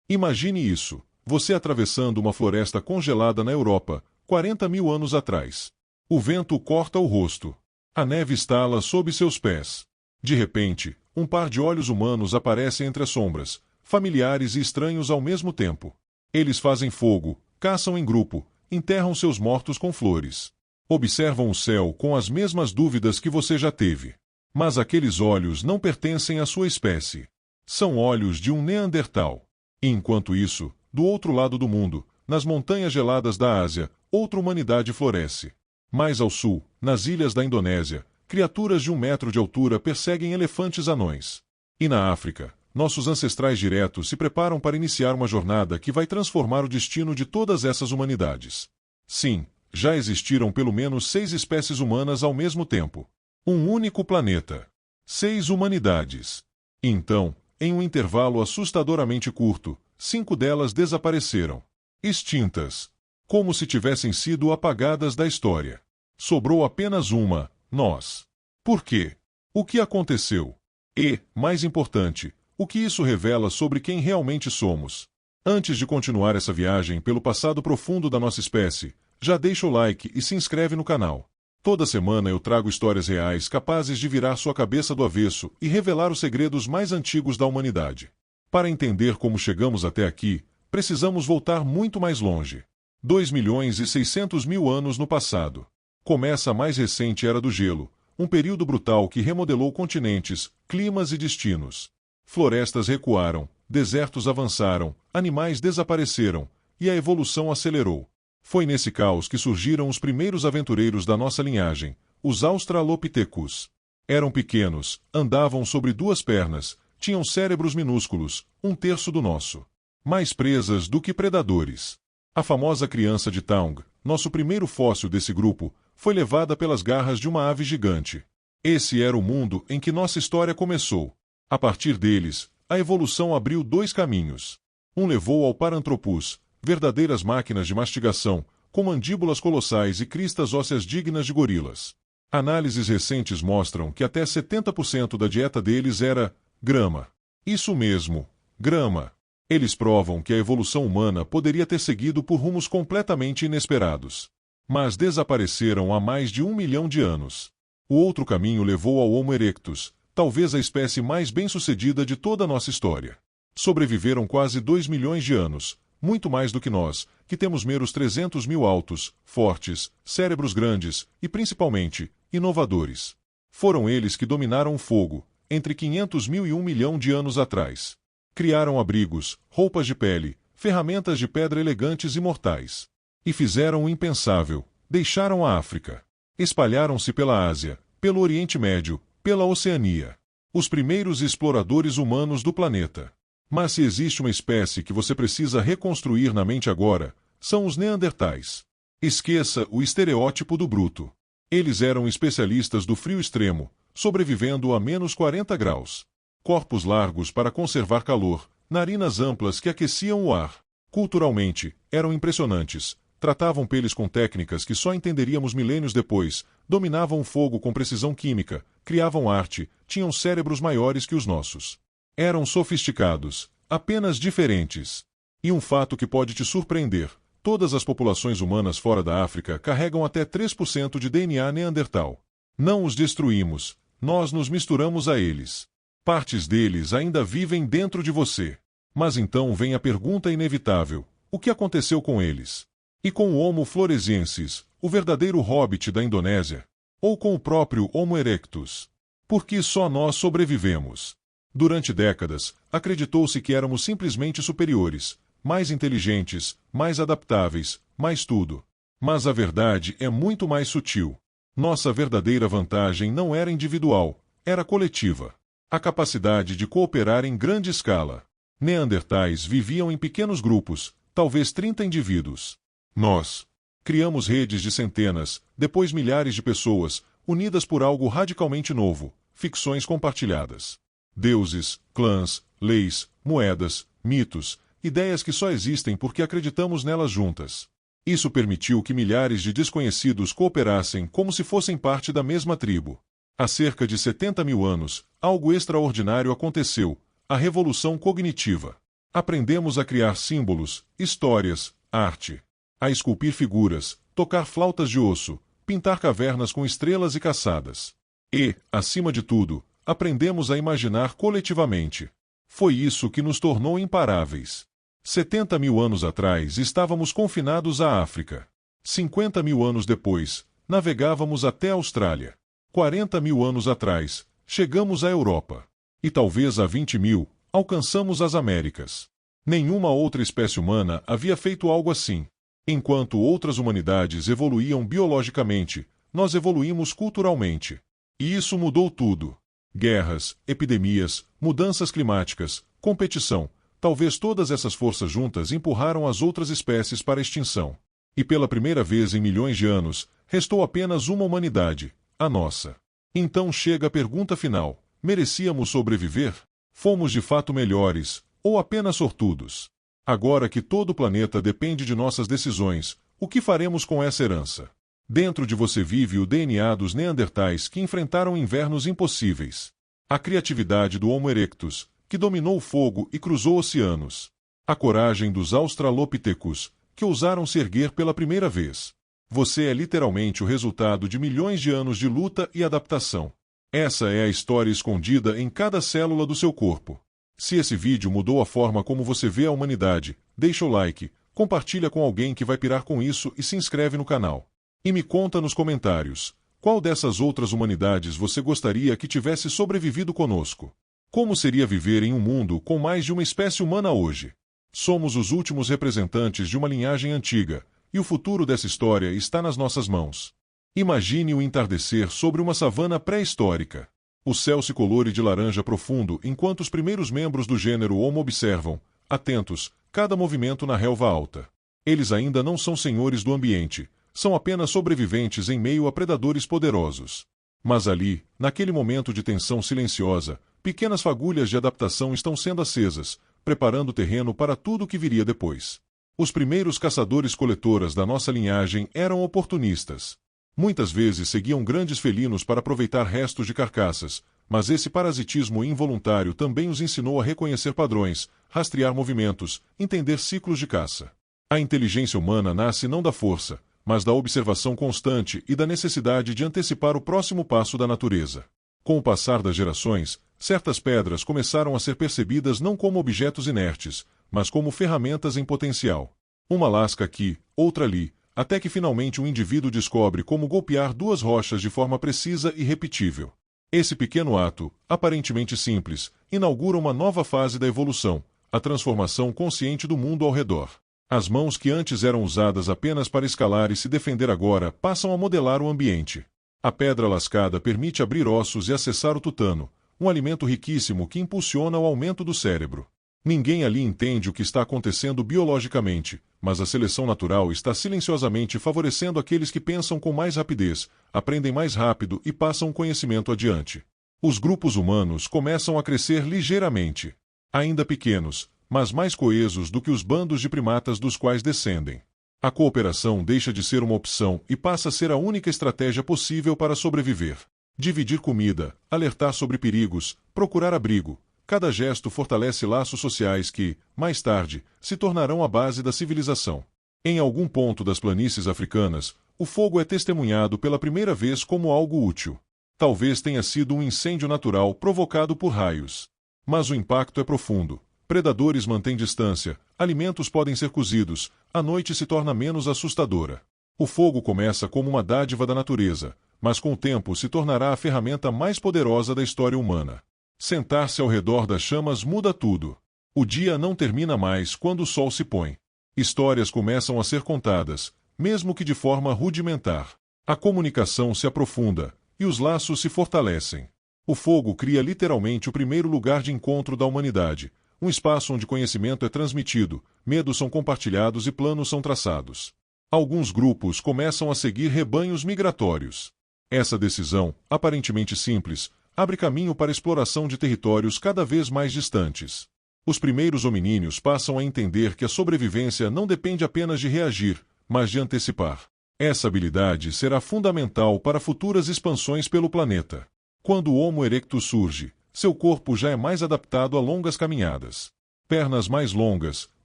Imagine isso, você atravessando uma floresta congelada na Europa, 40 mil anos atrás. O vento corta o rosto. A neve estala sob seus pés. De repente, um par de olhos humanos aparece entre as sombras, familiares e estranhos ao mesmo tempo. Eles fazem fogo, caçam em grupo, enterram seus mortos com flores. Observam o céu com as mesmas dúvidas que você já teve. Mas aqueles olhos não pertencem à sua espécie. São olhos de um Neandertal. E enquanto isso, do outro lado do mundo, nas montanhas geladas da Ásia, outra humanidade floresce. Mais ao sul, nas ilhas da Indonésia, criaturas de 1 metro de altura perseguem elefantes anões. E na África, nossos ancestrais diretos se preparam para iniciar uma jornada que vai transformar o destino de todas essas humanidades. Sim, já existiram pelo menos 6 espécies humanas ao mesmo tempo. Um único planeta. 6 humanidades. Então, em um intervalo assustadoramente curto, 5 delas desapareceram. Extintas. Como se tivessem sido apagadas da história. Sobrou apenas uma, nós. Por quê? O que aconteceu? E, mais importante, o que isso revela sobre quem realmente somos? Antes de continuar essa viagem pelo passado profundo da nossa espécie, já deixa o like e se inscreve no canal. Toda semana eu trago histórias reais capazes de virar sua cabeça do avesso e revelar os segredos mais antigos da humanidade. Para entender como chegamos até aqui, precisamos voltar muito mais longe. 2.600.000 anos no passado. Começa a mais recente Era do Gelo, um período brutal que remodelou continentes, climas e destinos. Florestas recuaram, desertos avançaram, animais desapareceram, e a evolução acelerou. Foi nesse caos que surgiram os primeiros aventureiros da nossa linhagem, os Australopithecus. Eram pequenos, andavam sobre 2 pernas, tinham cérebros minúsculos, 1/3 do nosso. Mais presas do que predadores. A famosa criança de Taung, nosso primeiro fóssil desse grupo, foi levada pelas garras de uma ave gigante. Esse era o mundo em que nossa história começou. A partir deles, a evolução abriu 2 caminhos. Um levou ao Paranthropus, verdadeiras máquinas de mastigação, com mandíbulas colossais e cristas ósseas dignas de gorilas. Análises recentes mostram que até 70% da dieta deles era grama. Isso mesmo, grama. Eles provam que a evolução humana poderia ter seguido por rumos completamente inesperados. Mas desapareceram há mais de 1 milhão de anos. O outro caminho levou ao Homo erectus, talvez a espécie mais bem-sucedida de toda a nossa história. Sobreviveram quase 2 milhões de anos, muito mais do que nós, que temos meros 300 mil altos, fortes, cérebros grandes e, principalmente, inovadores. Foram eles que dominaram o fogo, entre 500 mil e 1 milhão de anos atrás. Criaram abrigos, roupas de pele, ferramentas de pedra elegantes e mortais. E fizeram o impensável, deixaram a África. Espalharam-se pela Ásia, pelo Oriente Médio, pela Oceania. Os primeiros exploradores humanos do planeta. Mas se existe uma espécie que você precisa reconstruir na mente agora, são os Neandertais. Esqueça o estereótipo do bruto. Eles eram especialistas do frio extremo, sobrevivendo a menos 40 graus. Corpos largos para conservar calor, narinas amplas que aqueciam o ar. Culturalmente, eram impressionantes. Tratavam peles com técnicas que só entenderíamos milênios depois, dominavam o fogo com precisão química, criavam arte, tinham cérebros maiores que os nossos. Eram sofisticados, apenas diferentes. E um fato que pode te surpreender: todas as populações humanas fora da África carregam até 3% de DNA neandertal. Não os destruímos, nós nos misturamos a eles. Partes deles ainda vivem dentro de você. Mas então vem a pergunta inevitável: o que aconteceu com eles? E com o Homo floresiensis, o verdadeiro hobbit da Indonésia? Ou com o próprio Homo erectus? Porque só nós sobrevivemos. Durante décadas, acreditou-se que éramos simplesmente superiores, mais inteligentes, mais adaptáveis, mais tudo. Mas a verdade é muito mais sutil. Nossa verdadeira vantagem não era individual, era coletiva. A capacidade de cooperar em grande escala. Neandertais viviam em pequenos grupos, talvez 30 indivíduos. Nós criamos redes de centenas, depois milhares de pessoas, unidas por algo radicalmente novo: ficções compartilhadas. Deuses, clãs, leis, moedas, mitos, ideias que só existem porque acreditamos nelas juntas. Isso permitiu que milhares de desconhecidos cooperassem como se fossem parte da mesma tribo. Há cerca de 70 mil anos, algo extraordinário aconteceu: a revolução cognitiva. Aprendemos a criar símbolos, histórias, arte, a esculpir figuras, tocar flautas de osso, pintar cavernas com estrelas e caçadas. E, acima de tudo, aprendemos a imaginar coletivamente. Foi isso que nos tornou imparáveis. 70 mil anos atrás estávamos confinados à África. 50 mil anos depois, navegávamos até a Austrália. 40 mil anos atrás, chegamos à Europa. E talvez há 20 mil, alcançamos as Américas. Nenhuma outra espécie humana havia feito algo assim. Enquanto outras humanidades evoluíam biologicamente, nós evoluímos culturalmente. E isso mudou tudo. Guerras, epidemias, mudanças climáticas, competição. Talvez todas essas forças juntas empurraram as outras espécies para a extinção. E pela primeira vez em milhões de anos, restou apenas uma humanidade, a nossa. Então chega a pergunta final: merecíamos sobreviver? Fomos de fato melhores, ou apenas sortudos? Agora que todo o planeta depende de nossas decisões, o que faremos com essa herança? Dentro de você vive o DNA dos Neandertais que enfrentaram invernos impossíveis. A criatividade do Homo erectus, que dominou o fogo e cruzou oceanos. A coragem dos Australopithecus, que ousaram se erguer pela primeira vez. Você é literalmente o resultado de milhões de anos de luta e adaptação. Essa é a história escondida em cada célula do seu corpo. Se esse vídeo mudou a forma como você vê a humanidade, deixa o like, compartilha com alguém que vai pirar com isso e se inscreve no canal. E me conta nos comentários, qual dessas outras humanidades você gostaria que tivesse sobrevivido conosco? Como seria viver em um mundo com mais de uma espécie humana hoje? Somos os últimos representantes de uma linhagem antiga, e o futuro dessa história está nas nossas mãos. Imagine o entardecer sobre uma savana pré-histórica. O céu se colore de laranja profundo enquanto os primeiros membros do gênero Homo observam, atentos, cada movimento na relva alta. Eles ainda não são senhores do ambiente, são apenas sobreviventes em meio a predadores poderosos. Mas ali, naquele momento de tensão silenciosa, pequenas fagulhas de adaptação estão sendo acesas, preparando o terreno para tudo o que viria depois. Os primeiros caçadores-coletoras da nossa linhagem eram oportunistas. Muitas vezes seguiam grandes felinos para aproveitar restos de carcaças, mas esse parasitismo involuntário também os ensinou a reconhecer padrões, rastrear movimentos, entender ciclos de caça. A inteligência humana nasce não da força, mas da observação constante e da necessidade de antecipar o próximo passo da natureza. Com o passar das gerações, certas pedras começaram a ser percebidas não como objetos inertes, mas como ferramentas em potencial. Uma lasca aqui, outra ali, até que finalmente um indivíduo descobre como golpear duas rochas de forma precisa e repetível. Esse pequeno ato, aparentemente simples, inaugura uma nova fase da evolução, a transformação consciente do mundo ao redor. As mãos que antes eram usadas apenas para escalar e se defender agora passam a modelar o ambiente. A pedra lascada permite abrir ossos e acessar o tutano, um alimento riquíssimo que impulsiona o aumento do cérebro. Ninguém ali entende o que está acontecendo biologicamente, mas a seleção natural está silenciosamente favorecendo aqueles que pensam com mais rapidez, aprendem mais rápido e passam o conhecimento adiante. Os grupos humanos começam a crescer ligeiramente. Ainda pequenos, mas mais coesos do que os bandos de primatas dos quais descendem. A cooperação deixa de ser uma opção e passa a ser a única estratégia possível para sobreviver. Dividir comida, alertar sobre perigos, procurar abrigo. Cada gesto fortalece laços sociais que, mais tarde, se tornarão a base da civilização. Em algum ponto das planícies africanas, o fogo é testemunhado pela primeira vez como algo útil. Talvez tenha sido um incêndio natural provocado por raios. Mas o impacto é profundo. Predadores mantêm distância, alimentos podem ser cozidos, a noite se torna menos assustadora. O fogo começa como uma dádiva da natureza, mas com o tempo se tornará a ferramenta mais poderosa da história humana. Sentar-se ao redor das chamas muda tudo. O dia não termina mais quando o sol se põe. Histórias começam a ser contadas, mesmo que de forma rudimentar. A comunicação se aprofunda, e os laços se fortalecem. O fogo cria literalmente o primeiro lugar de encontro da humanidade, um espaço onde conhecimento é transmitido, medos são compartilhados e planos são traçados. Alguns grupos começam a seguir rebanhos migratórios. Essa decisão, aparentemente simples, abre caminho para a exploração de territórios cada vez mais distantes. Os primeiros hominíneos passam a entender que a sobrevivência não depende apenas de reagir, mas de antecipar. Essa habilidade será fundamental para futuras expansões pelo planeta. Quando o Homo erectus surge, seu corpo já é mais adaptado a longas caminhadas. Pernas mais longas,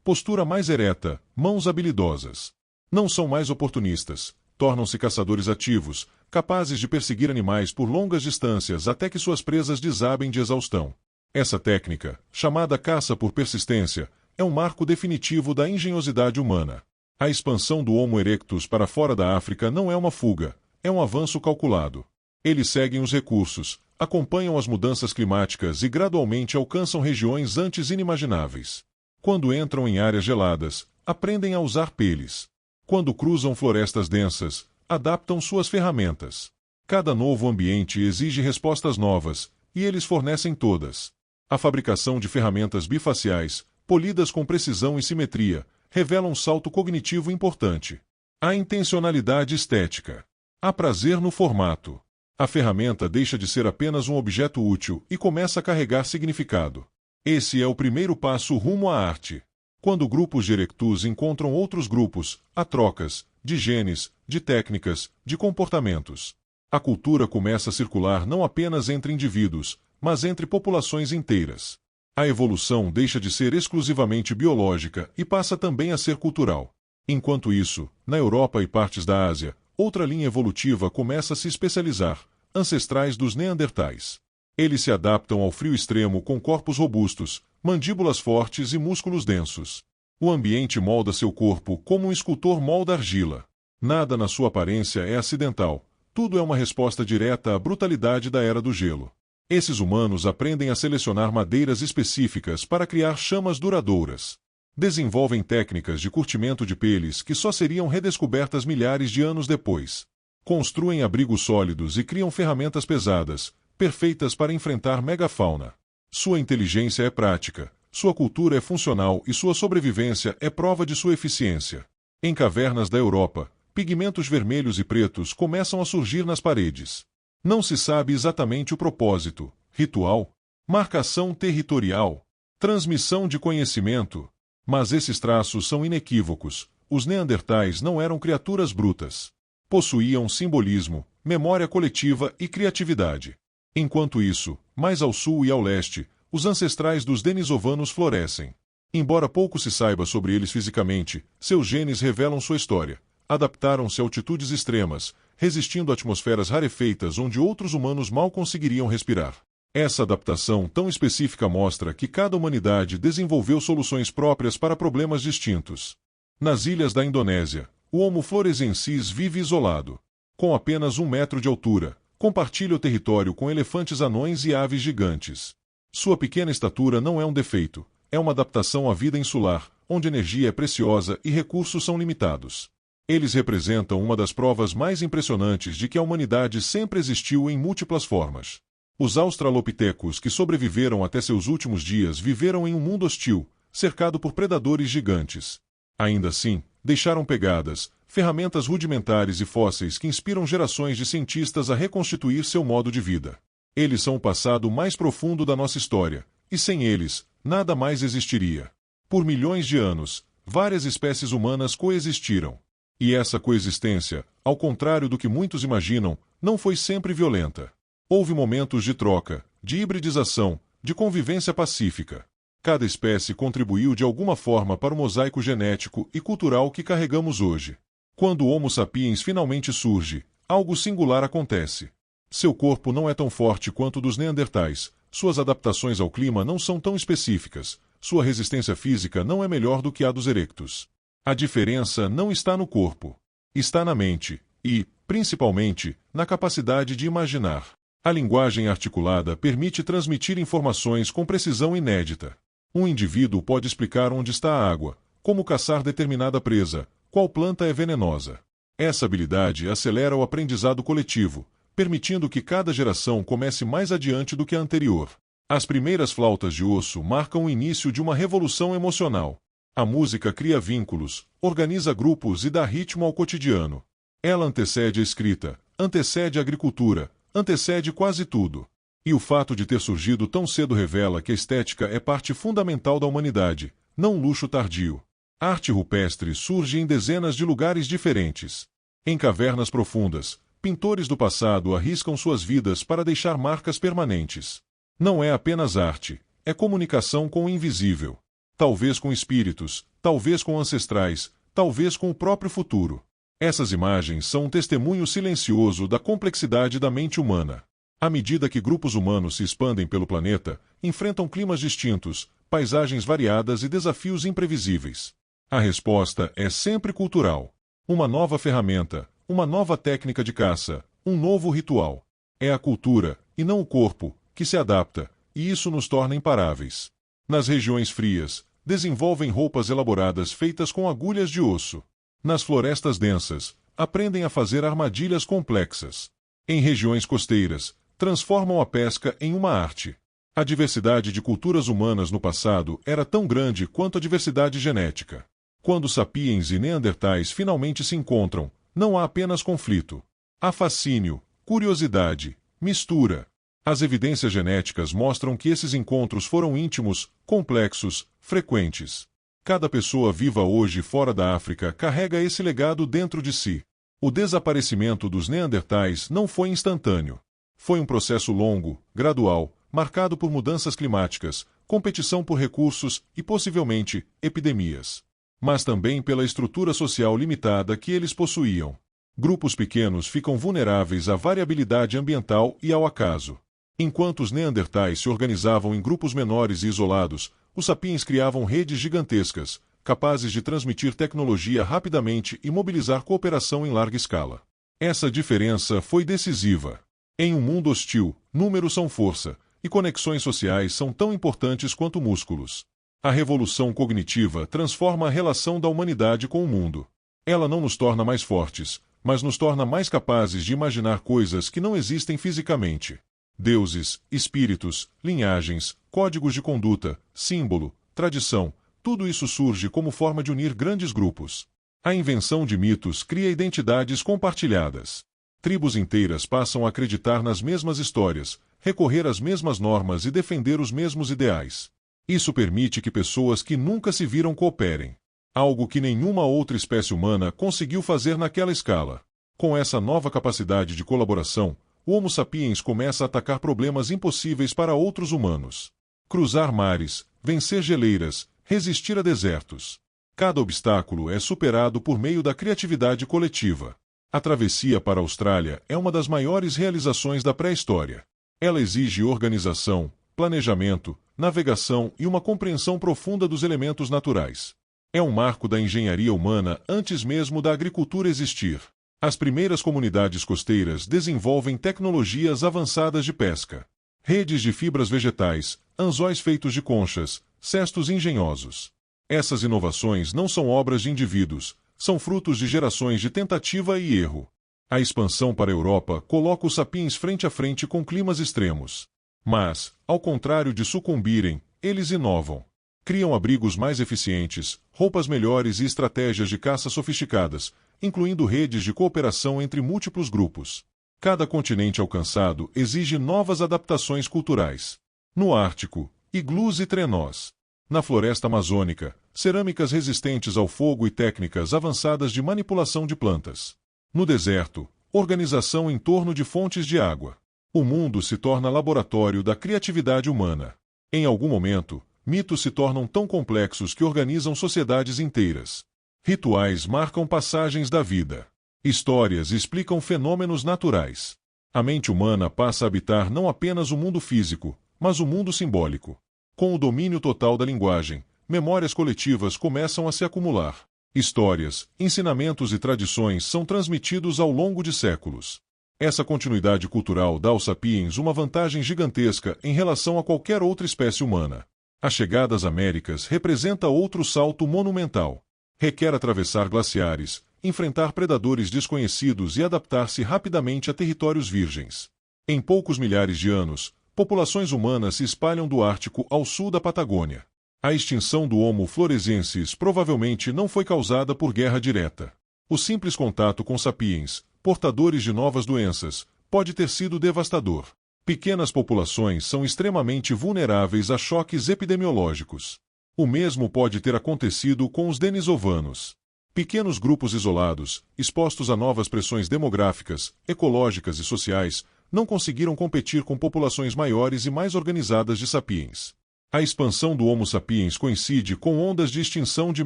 postura mais ereta, mãos habilidosas. Não são mais oportunistas, tornam-se caçadores ativos, capazes de perseguir animais por longas distâncias até que suas presas desabem de exaustão. Essa técnica, chamada caça por persistência, é um marco definitivo da engenhosidade humana. A expansão do Homo erectus para fora da África não é uma fuga, é um avanço calculado. Eles seguem os recursos, acompanham as mudanças climáticas e gradualmente alcançam regiões antes inimagináveis. Quando entram em áreas geladas, aprendem a usar peles. Quando cruzam florestas densas, adaptam suas ferramentas. Cada novo ambiente exige respostas novas, e eles fornecem todas. A fabricação de ferramentas bifaciais, polidas com precisão e simetria, revela um salto cognitivo importante. A intencionalidade estética. Há prazer no formato. A ferramenta deixa de ser apenas um objeto útil e começa a carregar significado. Esse é o primeiro passo rumo à arte. Quando grupos de erectus encontram outros grupos, há trocas, de genes, de técnicas, de comportamentos. A cultura começa a circular não apenas entre indivíduos, mas entre populações inteiras. A evolução deixa de ser exclusivamente biológica e passa também a ser cultural. Enquanto isso, na Europa e partes da Ásia, outra linha evolutiva começa a se especializar, ancestrais dos neandertais. Eles se adaptam ao frio extremo com corpos robustos, mandíbulas fortes e músculos densos. O ambiente molda seu corpo como um escultor molda argila. Nada na sua aparência é acidental, tudo é uma resposta direta à brutalidade da Era do Gelo. Esses humanos aprendem a selecionar madeiras específicas para criar chamas duradouras. Desenvolvem técnicas de curtimento de peles que só seriam redescobertas milhares de anos depois. Construem abrigos sólidos e criam ferramentas pesadas, perfeitas para enfrentar megafauna. Sua inteligência é prática, sua cultura é funcional e sua sobrevivência é prova de sua eficiência. Em cavernas da Europa, pigmentos vermelhos e pretos começam a surgir nas paredes. Não se sabe exatamente o propósito, ritual, marcação territorial, transmissão de conhecimento, mas esses traços são inequívocos. Os neandertais não eram criaturas brutas. Possuíam simbolismo, memória coletiva e criatividade. Enquanto isso, mais ao sul e ao leste, os ancestrais dos denisovanos florescem. Embora pouco se saiba sobre eles fisicamente, seus genes revelam sua história. Adaptaram-se a altitudes extremas, resistindo a atmosferas rarefeitas onde outros humanos mal conseguiriam respirar. Essa adaptação tão específica mostra que cada humanidade desenvolveu soluções próprias para problemas distintos. Nas ilhas da Indonésia, o Homo floresiensis vive isolado. Com apenas 1 metro de altura, compartilha o território com elefantes anões e aves gigantes. Sua pequena estatura não é um defeito, é uma adaptação à vida insular, onde energia é preciosa e recursos são limitados. Eles representam uma das provas mais impressionantes de que a humanidade sempre existiu em múltiplas formas. Os australopitecos que sobreviveram até seus últimos dias viveram em um mundo hostil, cercado por predadores gigantes. Ainda assim, deixaram pegadas, ferramentas rudimentares e fósseis que inspiram gerações de cientistas a reconstituir seu modo de vida. Eles são o passado mais profundo da nossa história, e sem eles, nada mais existiria. Por milhões de anos, várias espécies humanas coexistiram. E essa coexistência, ao contrário do que muitos imaginam, não foi sempre violenta. Houve momentos de troca, de hibridização, de convivência pacífica. Cada espécie contribuiu de alguma forma para o mosaico genético e cultural que carregamos hoje. Quando o Homo sapiens finalmente surge, algo singular acontece. Seu corpo não é tão forte quanto o dos neandertais, suas adaptações ao clima não são tão específicas, sua resistência física não é melhor do que a dos erectus. A diferença não está no corpo. Está na mente e, principalmente, na capacidade de imaginar. A linguagem articulada permite transmitir informações com precisão inédita. Um indivíduo pode explicar onde está a água, como caçar determinada presa, qual planta é venenosa. Essa habilidade acelera o aprendizado coletivo, permitindo que cada geração comece mais adiante do que a anterior. As primeiras flautas de osso marcam o início de uma revolução emocional. A música cria vínculos, organiza grupos e dá ritmo ao cotidiano. Ela antecede a escrita, antecede a agricultura, antecede quase tudo. E o fato de ter surgido tão cedo revela que a estética é parte fundamental da humanidade, não um luxo tardio. A arte rupestre surge em dezenas de lugares diferentes. Em cavernas profundas, pintores do passado arriscam suas vidas para deixar marcas permanentes. Não é apenas arte, é comunicação com o invisível. talvez com espíritos, talvez com ancestrais, talvez com o próprio futuro. Essas imagens são um testemunho silencioso da complexidade da mente humana. À medida que grupos humanos se expandem pelo planeta, enfrentam climas distintos, paisagens variadas e desafios imprevisíveis. A resposta é sempre cultural. Uma nova ferramenta, uma nova técnica de caça, um novo ritual. É a cultura, e não o corpo, que se adapta, e isso nos torna imparáveis. Nas regiões frias, desenvolvem roupas elaboradas feitas com agulhas de osso. Nas florestas densas, aprendem a fazer armadilhas complexas. Em regiões costeiras, transformam a pesca em uma arte. A diversidade de culturas humanas no passado era tão grande quanto a diversidade genética. Quando sapiens e neandertais finalmente se encontram, não há apenas conflito. Há fascínio, curiosidade, mistura. As evidências genéticas mostram que esses encontros foram íntimos, complexos, frequentes. Cada pessoa viva hoje fora da África carrega esse legado dentro de si. O desaparecimento dos neandertais não foi instantâneo. Foi um processo longo, gradual, marcado por mudanças climáticas, competição por recursos e, possivelmente, epidemias. Mas também pela estrutura social limitada que eles possuíam. Grupos pequenos ficam vulneráveis à variabilidade ambiental e ao acaso. Enquanto os neandertais se organizavam em grupos menores e isolados, os sapiens criavam redes gigantescas, capazes de transmitir tecnologia rapidamente e mobilizar cooperação em larga escala. Essa diferença foi decisiva. Em um mundo hostil, números são força, e conexões sociais são tão importantes quanto músculos. A revolução cognitiva transforma a relação da humanidade com o mundo. Ela não nos torna mais fortes, mas nos torna mais capazes de imaginar coisas que não existem fisicamente. Deuses, espíritos, linhagens, códigos de conduta, símbolo, tradição, tudo isso surge como forma de unir grandes grupos. A invenção de mitos cria identidades compartilhadas. Tribos inteiras passam a acreditar nas mesmas histórias, recorrer às mesmas normas e defender os mesmos ideais. Isso permite que pessoas que nunca se viram cooperem. Algo que nenhuma outra espécie humana conseguiu fazer naquela escala. Com essa nova capacidade de colaboração, o Homo sapiens começa a atacar problemas impossíveis para outros humanos. Cruzar mares, vencer geleiras, resistir a desertos. Cada obstáculo é superado por meio da criatividade coletiva. A travessia para a Austrália é uma das maiores realizações da pré-história. Ela exige organização, planejamento, navegação e uma compreensão profunda dos elementos naturais. É um marco da engenharia humana antes mesmo da agricultura existir. As primeiras comunidades costeiras desenvolvem tecnologias avançadas de pesca. Redes de fibras vegetais, anzóis feitos de conchas, cestos engenhosos. Essas inovações não são obras de indivíduos, são frutos de gerações de tentativa e erro. A expansão para a Europa coloca os sapiens frente a frente com climas extremos. Mas, ao contrário de sucumbirem, eles inovam. Criam abrigos mais eficientes, roupas melhores e estratégias de caça sofisticadas, incluindo redes de cooperação entre múltiplos grupos. Cada continente alcançado exige novas adaptações culturais. No Ártico, iglus e trenós. Na floresta amazônica, cerâmicas resistentes ao fogo e técnicas avançadas de manipulação de plantas. No deserto, organização em torno de fontes de água. O mundo se torna laboratório da criatividade humana. Em algum momento, mitos se tornam tão complexos que organizam sociedades inteiras. Rituais marcam passagens da vida. Histórias explicam fenômenos naturais. A mente humana passa a habitar não apenas o mundo físico, mas o mundo simbólico. Com o domínio total da linguagem, memórias coletivas começam a se acumular. Histórias, ensinamentos e tradições são transmitidos ao longo de séculos. Essa continuidade cultural dá aos sapiens uma vantagem gigantesca em relação a qualquer outra espécie humana. A chegada às Américas representa outro salto monumental. Requer atravessar glaciares, enfrentar predadores desconhecidos e adaptar-se rapidamente a territórios virgens. Em poucos milhares de anos, populações humanas se espalham do Ártico ao sul da Patagônia. A extinção do Homo floresiensis provavelmente não foi causada por guerra direta. O simples contato com sapiens, portadores de novas doenças, pode ter sido devastador. Pequenas populações são extremamente vulneráveis a choques epidemiológicos. O mesmo pode ter acontecido com os denisovanos. Pequenos grupos isolados, expostos a novas pressões demográficas, ecológicas e sociais, não conseguiram competir com populações maiores e mais organizadas de sapiens. A expansão do Homo sapiens coincide com ondas de extinção de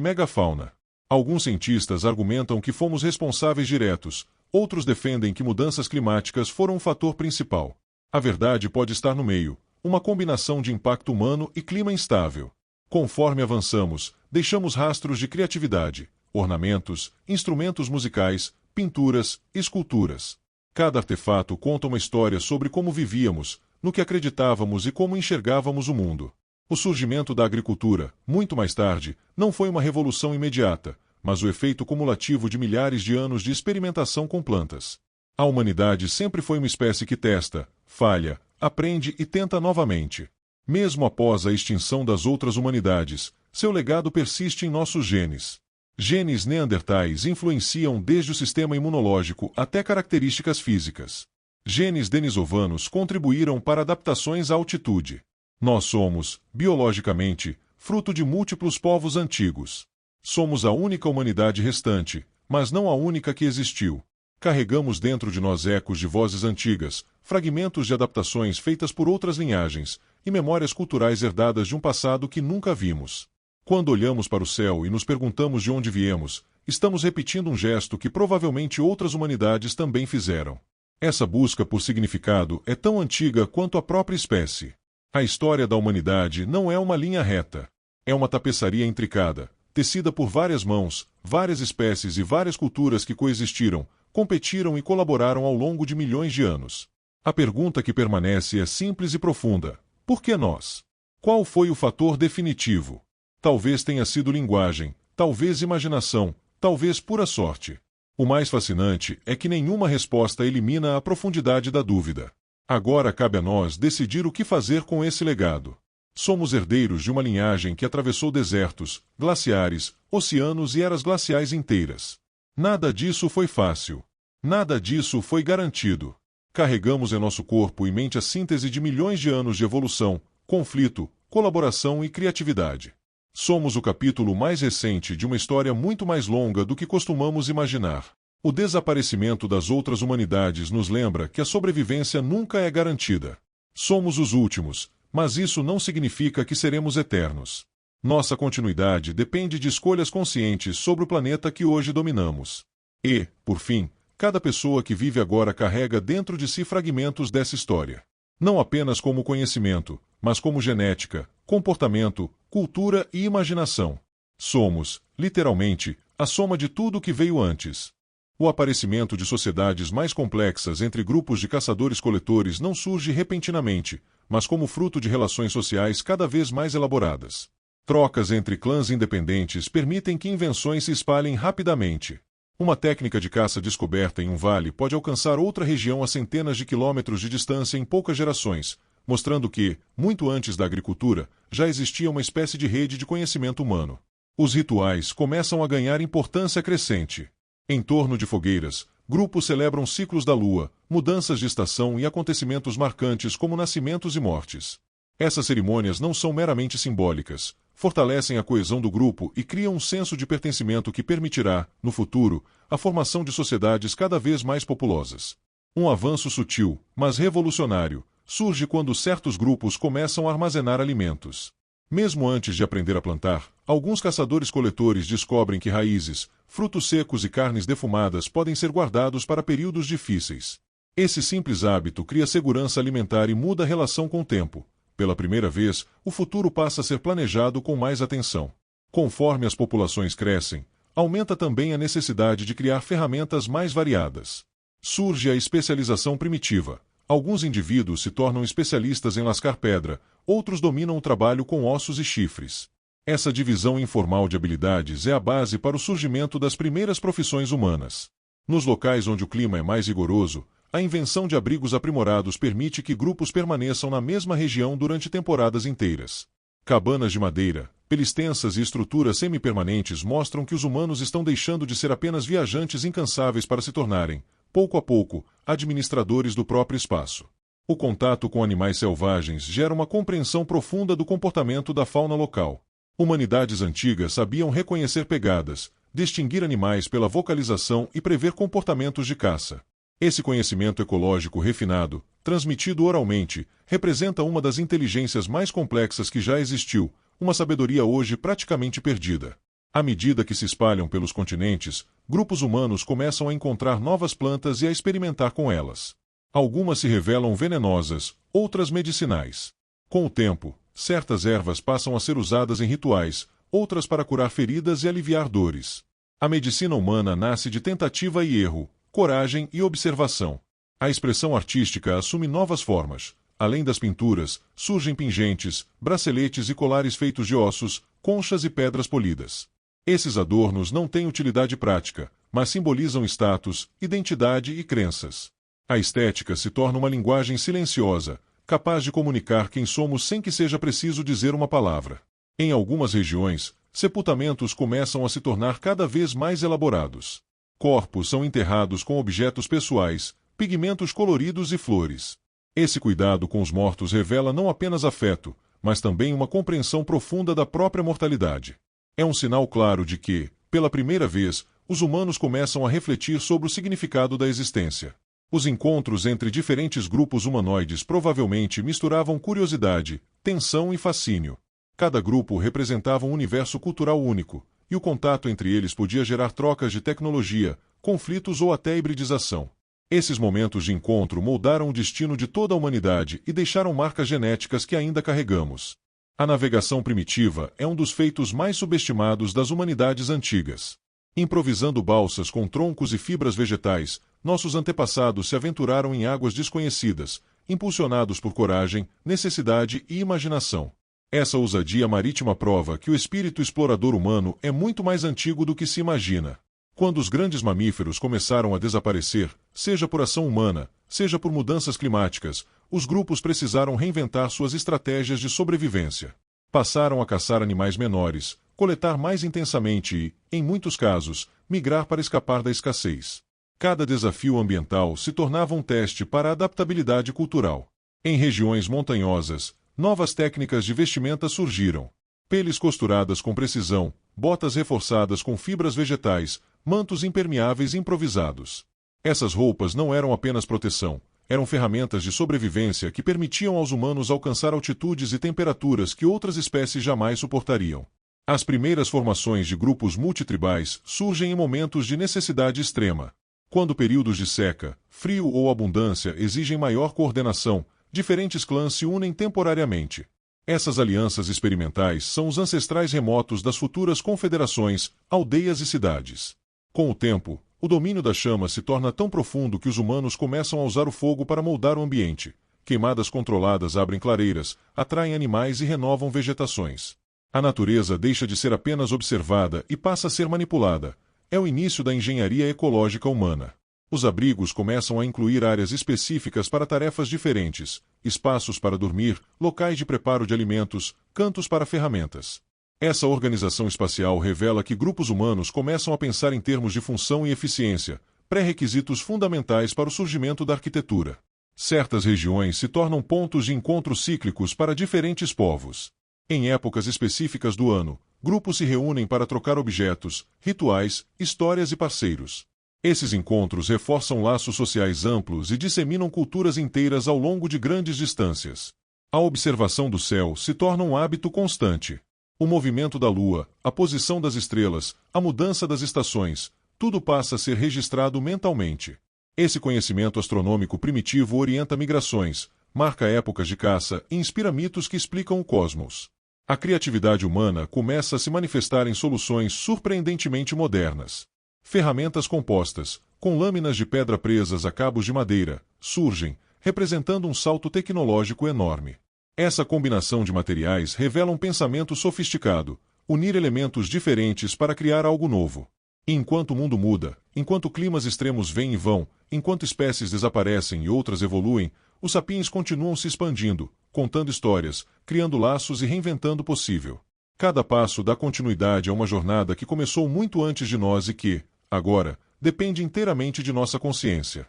megafauna. Alguns cientistas argumentam que fomos responsáveis diretos, outros defendem que mudanças climáticas foram um fator principal. A verdade pode estar no meio, uma combinação de impacto humano e clima instável. Conforme avançamos, deixamos rastros de criatividade, ornamentos, instrumentos musicais, pinturas, esculturas. Cada artefato conta uma história sobre como vivíamos, no que acreditávamos e como enxergávamos o mundo. O surgimento da agricultura, muito mais tarde, não foi uma revolução imediata, mas o efeito cumulativo de milhares de anos de experimentação com plantas. A humanidade sempre foi uma espécie que testa, falha, aprende e tenta novamente. Mesmo após a extinção das outras humanidades, seu legado persiste em nossos genes. Genes neandertais influenciam desde o sistema imunológico até características físicas. Genes denisovanos contribuíram para adaptações à altitude. Nós somos, biologicamente, fruto de múltiplos povos antigos. Somos a única humanidade restante, mas não a única que existiu. Carregamos dentro de nós ecos de vozes antigas, fragmentos de adaptações feitas por outras linhagens, e memórias culturais herdadas de um passado que nunca vimos. Quando olhamos para o céu e nos perguntamos de onde viemos, estamos repetindo um gesto que provavelmente outras humanidades também fizeram. Essa busca por significado é tão antiga quanto a própria espécie. A história da humanidade não é uma linha reta. É uma tapeçaria intricada, tecida por várias mãos, várias espécies e várias culturas que coexistiram, competiram e colaboraram ao longo de milhões de anos. A pergunta que permanece é simples e profunda: por que nós? Qual foi o fator definitivo? Talvez tenha sido linguagem, talvez imaginação, talvez pura sorte. O mais fascinante é que nenhuma resposta elimina a profundidade da dúvida. Agora cabe a nós decidir o que fazer com esse legado. Somos herdeiros de uma linhagem que atravessou desertos, glaciares, oceanos e eras glaciais inteiras. Nada disso foi fácil. Nada disso foi garantido. Carregamos em nosso corpo e mente a síntese de milhões de anos de evolução, conflito, colaboração e criatividade. Somos o capítulo mais recente de uma história muito mais longa do que costumamos imaginar. O desaparecimento das outras humanidades nos lembra que a sobrevivência nunca é garantida. Somos os últimos, mas isso não significa que seremos eternos. Nossa continuidade depende de escolhas conscientes sobre o planeta que hoje dominamos. E, por fim, cada pessoa que vive agora carrega dentro de si fragmentos dessa história. Não apenas como conhecimento, mas como genética, comportamento, cultura e imaginação. Somos, literalmente, a soma de tudo que veio antes. O aparecimento de sociedades mais complexas entre grupos de caçadores-coletores não surge repentinamente, mas como fruto de relações sociais cada vez mais elaboradas. Trocas entre clãs independentes permitem que invenções se espalhem rapidamente. Uma técnica de caça descoberta em um vale pode alcançar outra região a centenas de quilômetros de distância em poucas gerações, mostrando que, muito antes da agricultura, já existia uma espécie de rede de conhecimento humano. Os rituais começam a ganhar importância crescente. Em torno de fogueiras, grupos celebram ciclos da lua, mudanças de estação e acontecimentos marcantes como nascimentos e mortes. Essas cerimônias não são meramente simbólicas, fortalecem a coesão do grupo e criam um senso de pertencimento que permitirá, no futuro, a formação de sociedades cada vez mais populosas. Um avanço sutil, mas revolucionário, surge quando certos grupos começam a armazenar alimentos. Mesmo antes de aprender a plantar, alguns caçadores-coletores descobrem que raízes, frutos secos e carnes defumadas podem ser guardados para períodos difíceis. Esse simples hábito cria segurança alimentar e muda a relação com o tempo. Pela primeira vez, o futuro passa a ser planejado com mais atenção. Conforme as populações crescem, aumenta também a necessidade de criar ferramentas mais variadas. Surge a especialização primitiva. Alguns indivíduos se tornam especialistas em lascar pedra, outros dominam o trabalho com ossos e chifres. Essa divisão informal de habilidades é a base para o surgimento das primeiras profissões humanas. Nos locais onde o clima é mais rigoroso, a invenção de abrigos aprimorados permite que grupos permaneçam na mesma região durante temporadas inteiras. Cabanas de madeira, pelistensas e estruturas semipermanentes mostram que os humanos estão deixando de ser apenas viajantes incansáveis para se tornarem, pouco a pouco, administradores do próprio espaço. O contato com animais selvagens gera uma compreensão profunda do comportamento da fauna local. Humanidades antigas sabiam reconhecer pegadas, distinguir animais pela vocalização e prever comportamentos de caça. Esse conhecimento ecológico refinado, transmitido oralmente, representa uma das inteligências mais complexas que já existiu, uma sabedoria hoje praticamente perdida. À medida que se espalham pelos continentes, grupos humanos começam a encontrar novas plantas e a experimentar com elas. Algumas se revelam venenosas, outras medicinais. Com o tempo, certas ervas passam a ser usadas em rituais, outras para curar feridas e aliviar dores. A medicina humana nasce de tentativa e erro, coragem e observação. A expressão artística assume novas formas. Além das pinturas, surgem pingentes, braceletes e colares feitos de ossos, conchas e pedras polidas. Esses adornos não têm utilidade prática, mas simbolizam status, identidade e crenças. A estética se torna uma linguagem silenciosa, capaz de comunicar quem somos sem que seja preciso dizer uma palavra. Em algumas regiões, sepultamentos começam a se tornar cada vez mais elaborados. Corpos são enterrados com objetos pessoais, pigmentos coloridos e flores. Esse cuidado com os mortos revela não apenas afeto, mas também uma compreensão profunda da própria mortalidade. É um sinal claro de que, pela primeira vez, os humanos começam a refletir sobre o significado da existência. Os encontros entre diferentes grupos humanoides provavelmente misturavam curiosidade, tensão e fascínio. Cada grupo representava um universo cultural único, e o contato entre eles podia gerar trocas de tecnologia, conflitos ou até hibridização. Esses momentos de encontro moldaram o destino de toda a humanidade e deixaram marcas genéticas que ainda carregamos. A navegação primitiva é um dos feitos mais subestimados das humanidades antigas. Improvisando balsas com troncos e fibras vegetais, nossos antepassados se aventuraram em águas desconhecidas, impulsionados por coragem, necessidade e imaginação. Essa ousadia marítima prova que o espírito explorador humano é muito mais antigo do que se imagina. Quando os grandes mamíferos começaram a desaparecer, seja por ação humana, seja por mudanças climáticas, os grupos precisaram reinventar suas estratégias de sobrevivência. Passaram a caçar animais menores, coletar mais intensamente e, em muitos casos, migrar para escapar da escassez. Cada desafio ambiental se tornava um teste para a adaptabilidade cultural. Em regiões montanhosas, novas técnicas de vestimenta surgiram. Peles costuradas com precisão, botas reforçadas com fibras vegetais, mantos impermeáveis improvisados. Essas roupas não eram apenas proteção, eram ferramentas de sobrevivência que permitiam aos humanos alcançar altitudes e temperaturas que outras espécies jamais suportariam. As primeiras formações de grupos multitribais surgem em momentos de necessidade extrema. Quando períodos de seca, frio ou abundância exigem maior coordenação, diferentes clãs se unem temporariamente. Essas alianças experimentais são os ancestrais remotos das futuras confederações, aldeias e cidades. Com o tempo, o domínio da chama se torna tão profundo que os humanos começam a usar o fogo para moldar o ambiente. Queimadas controladas abrem clareiras, atraem animais e renovam vegetações. A natureza deixa de ser apenas observada e passa a ser manipulada. É o início da engenharia ecológica humana. Os abrigos começam a incluir áreas específicas para tarefas diferentes, espaços para dormir, locais de preparo de alimentos, cantos para ferramentas. Essa organização espacial revela que grupos humanos começam a pensar em termos de função e eficiência, pré-requisitos fundamentais para o surgimento da arquitetura. Certas regiões se tornam pontos de encontro cíclicos para diferentes povos. Em épocas específicas do ano, grupos se reúnem para trocar objetos, rituais, histórias e parceiros. Esses encontros reforçam laços sociais amplos e disseminam culturas inteiras ao longo de grandes distâncias. A observação do céu se torna um hábito constante. O movimento da lua, a posição das estrelas, a mudança das estações, tudo passa a ser registrado mentalmente. Esse conhecimento astronômico primitivo orienta migrações, marca épocas de caça e inspira mitos que explicam o cosmos. A criatividade humana começa a se manifestar em soluções surpreendentemente modernas. Ferramentas compostas, com lâminas de pedra presas a cabos de madeira, surgem, representando um salto tecnológico enorme. Essa combinação de materiais revela um pensamento sofisticado, unir elementos diferentes para criar algo novo. E enquanto o mundo muda, enquanto climas extremos vêm e vão, enquanto espécies desaparecem e outras evoluem, os sapiens continuam se expandindo, contando histórias, criando laços e reinventando o possível. Cada passo dá continuidade a uma jornada que começou muito antes de nós e que, agora, depende inteiramente de nossa consciência.